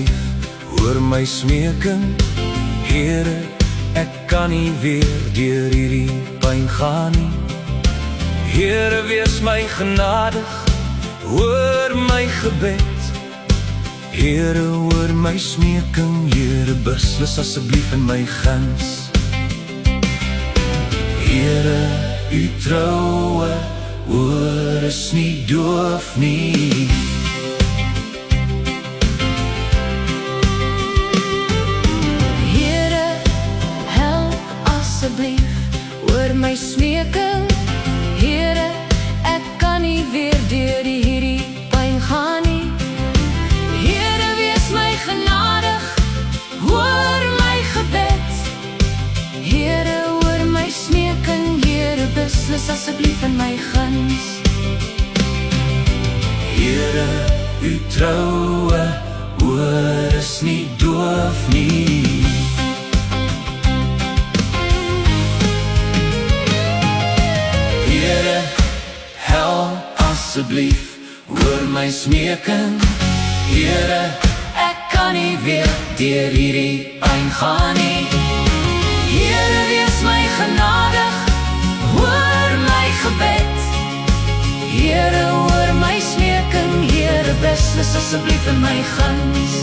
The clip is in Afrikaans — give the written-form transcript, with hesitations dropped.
asseblief, hoor my smeking. Here, ek kan nie weer deur hierdie pyn gaan nie. Here, wees my genadig, hoor my gebed. Here, hoor my smeking. Here, beslis asseblief in my guns. Here, u troue woord is nie doof nie. Here, help asseblief, hoor my smeking. Here, ek kan nie weer deur hierdie pyn gaan nie. Here, wees my genadig, hoor my gebed. Here, hoor my smeking. Here, beslis asseblief in my guns. Here, u troue woord is nie doof nie. Here, help asseblief, hoor my smeking. Here, ek kan nie weer deur hierdie pyn gaan nie. Here, wees my genadig, hoor my gebed. Here, hoor my smeking. Here, beslis asseblief in my guns.